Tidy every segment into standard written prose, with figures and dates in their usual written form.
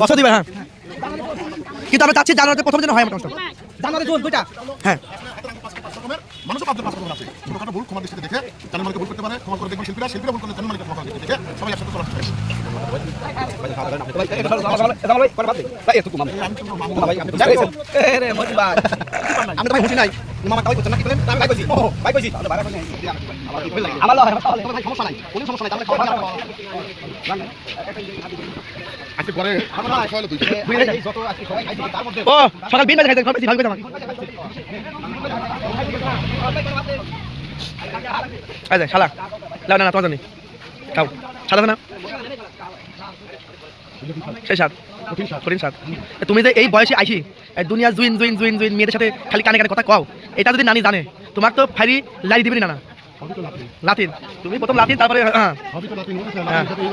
বছর দিবে। হ্যাঁ, কিন্তু আমরা চাচ্ছি জানুয়ারিতে প্রথম দিন হয় আমার অনুষ্ঠান। জানুয়ারি জুন দুইটা। হ্যাঁ, মানুষও 5 জন আছে। ছোটখাটো ভুল ক্ষমা দৃষ্টিতে দেখে চ্যানেল মালিক ভুল করতে পারে, ক্ষমা করে দেখবেন শিল্পীরা ভুল করলে চ্যানেল মালিক ক্ষমা করে দেখে সবাই একসাথে চলার চেষ্টা আজকে পরে ও সকাল 3 বাজে খাইতে খাইছি ভালো করে আমার। আয় শালা লাও না তোমার জন্য খাও। সাদা না সেই স্বাদ, কঠিন স্বাদ। তুমি যে এই বয়সে আইছি দুনিয়া জুইন জুইন জুইন জুইন মেয়েদের সাথে খালি কানে কানে কথা কও, এটা যদি নানি জানে তোমার তো ফাইরি লাই দিবি না। লাতিন তুমি প্রথম লাতিন, তারপরে হ্যাঁ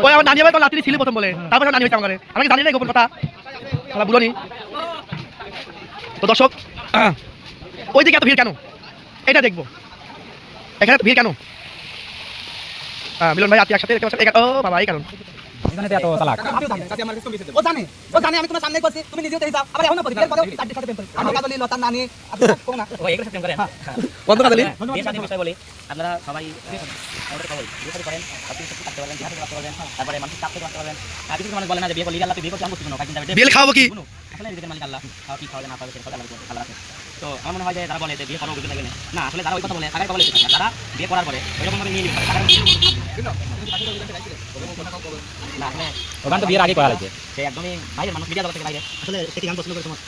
ওই আমার নানি তো লাতিন ছিল প্রথম বলে, তারপরে নানি হয়েছে আমার। আমি জানি না গোপন কথা শালা বুঝনি। তো দর্শক ওই দিকে এত ভিড় কেন এটা দেখবো, এখানে এত ভিড় কেন? মিলন ভাই আতি একসাথে ও বাবা এই কারণ এখানে এত তালাক ও জানে আমি তোমার সামনে করছি, তুমি নিজেও যাও আবার এখন বলছি তার সাথে প্রেম করি আমি কাজলি লতা নানি আপনি কোন না ও এগুলো প্রেম করেন বন্ধ কাজলি বিয়ের সাথে বিষয় বলি। আপনারা সবাই আমাদের সবাই বিয়ে শাদী করেন, আপনি কিছু করতে পারবেন, বিয়ে করতে পারবেন, তারপরে মানুষ চাপ থেকে বাঁচতে পারবেন। আর কিছু মানুষ বলে না যে বিয়ে করলে আল্লাহ বিয়ে করতে আমুক কোনো কাজ না, বিয়ে খাওয়াবো কি আসলে নিজেদের মালিক আল্লাহ, খাওয়া কি খাওয়াবে না খাওয়াবে সেটা আল্লাহ আছে। তো আমার মনে হয় যে যারা বলে যে বিয়ে করার অভিযোগ লাগে না, আসলে যারা ওই কথা বলে তাদের কথা বলে তারা বিয়ে করার পরে ওইরকম ভাবে নিয়ে নিতে পারে। না আসলে ওখান তো বিয়ের আগে করা লাগছে, সে একদমই বাইরের মানুষ, মিডিয়া জগৎ থেকে বাইরে। আসলে সে কি গান পছন্দ করে তোমার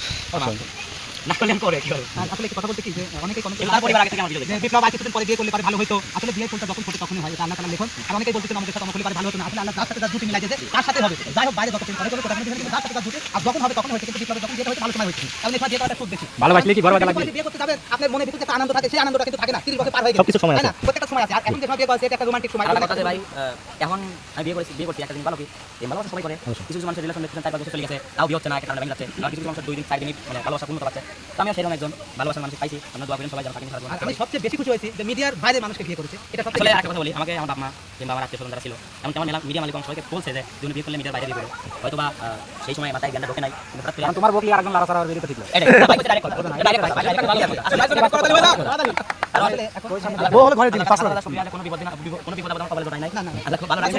না করলে আমি করে কি হবে? আসলে কি কথা বলতে কি যে অনেকেই কমেন্ট তার পরিবার আগে থেকে আমার ভিডিও দেখে বিপ্লব আর কিছুদিন পরে বিয়ে করলে পারে ভালো হতো। আসলে বিয়ে করতে যখন করতে তখনই হয়, এটা আল্লাহ তাআলা লেখন। আর অনেকেই বলতেছেন আমাদের সাথে করলে পারে ভালো হতো না। আসলে আল্লাহ যার সাথে তার জুটি মিলাই দিয়েছে তার সাথে হবে, যাই হোক বাইরে যতদিন পরে করলে কথা কিন্তু যার সাথে তার জুটি আর যখন হবে তখন হয়েছে। কিন্তু বিপ্লবের যখন বিয়ে হয়েছে ভালো সময় হয়েছে, কারণ এখানে বিয়ে করাটা খুব বেশি ভালোবাসলে কি বড় লাগবে। বিয়ে করতে যাবে আপনার মনে ভিতরে একটা আনন্দ থাকে, সেই আনন্দটা কিন্তু থাকে না। 30 বছর পার হয়ে গেছে, সবকিছু সময় আছে, না প্রত্যেকটা সময় আছে। আর এখন যে বিয়ে করেছে এটা একটা রোমান্টিক সময়। আমার কথা ভাই এখন আমি বিয়ে করছি একটা দিন ভালো কি এই ভালোবাসা সবাই করে। কিছু কিছু মানুষের রিলেশন দেখছেন 4-5 বছর চলে গেছে, তাও বিয়ে হচ্ছে না, একটা কারণে ভেঙে যাচ্ছে। আর কিছু কিছু মানুষের 2 দিন 4 দিন মানে ভালোবাসা পূর্ণ পাচ্ছে। তো আমি সেরকম একজন ভালোবাসার মানুষ পাইছি। আমরা দোয়া করেন সবাই যারা থাকেন সারা জীবন। আমি সবচেয়ে বেশি খুশি হয়েছি যে মিডিয়ার বাইরে মানুষকে বিয়ে করেছে। এটা সবচেয়ে আসলে একটা কথা বলি, আমাকে আমার বাবা মা কিংবা আমার আত্মীয় স্বজন যারা ছিল এমন আমার মিডিয়া মালিক সবাইকে বলছে যে তুমি বিয়ে করলে মিডিয়ার বাইরে বিয়ে করো, হয়তো বা সেই সময় মাথায় জ্ঞানটা ঢোকে নাই। কিন্তু তোমার বকলি আরেকজন লারা সারা বেরিয়ে ঠিক এটাই ডাইরেক্ট কথা ডাইরেক্ট ভালো লাগে। আসলে বউ হলে ঘরে দিন পাঁচ লাখ কোনো বিপদ না, কোনো বিপদ আপদ কপালে জড়াই নাই। না না আল্লাহ খুব ভালো রাখছে।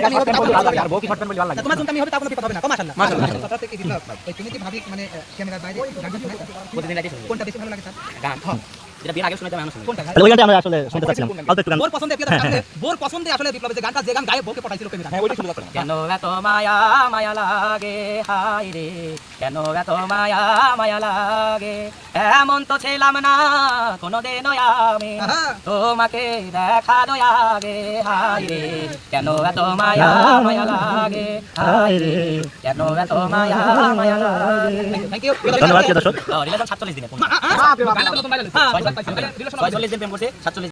আর বউ কি হটবেন বলে ভালো লাগে। তোমার জন্য আমি হবে তা কোনো বিপদ হবে না। মাশাআল্লাহ মাশাআল্লাহ। কথা থেকে বিপ্লব ওই তুমি কি ভাবি মানে ক্যামেরার বাইরে গান শোনাই প্রতিদিন রাইতে শুনি কোনটা বেশি ভালো লাগে তার গান, যেটা বিয়ের আগে শুনতে আমি শুনি কোনটা? ওই গানটা আমরা আসলে শুনতে চাচ্ছিলাম অল্প একটু গান। বোর পছন্দের প্রিয় দর্শক আসলে বোর পছন্দের আসলে বিপ্লবের যে গানটা যে গান গায়ে বউকে পটাইছিল প্রেমিকা। হ্যাঁ ওইটা শুনতে পাচ্ছেন। কেন এত মায়া মায়া লাগে হায় রে, কেন এত মায়া মায়া লাগে, এমন তো ছিলাম না কোনোদিনও আমি, তোমাকে দেখানো আগে হায় রে, কেন এত মায়া মায়া লাগে হায় রে, কেন এত মায়া মায়া লাগে। Thank you. ধন্যবাদ প্রিয় দর্শক। রিলেশন 47 দিনে 46 দিন প্রেম করছে 47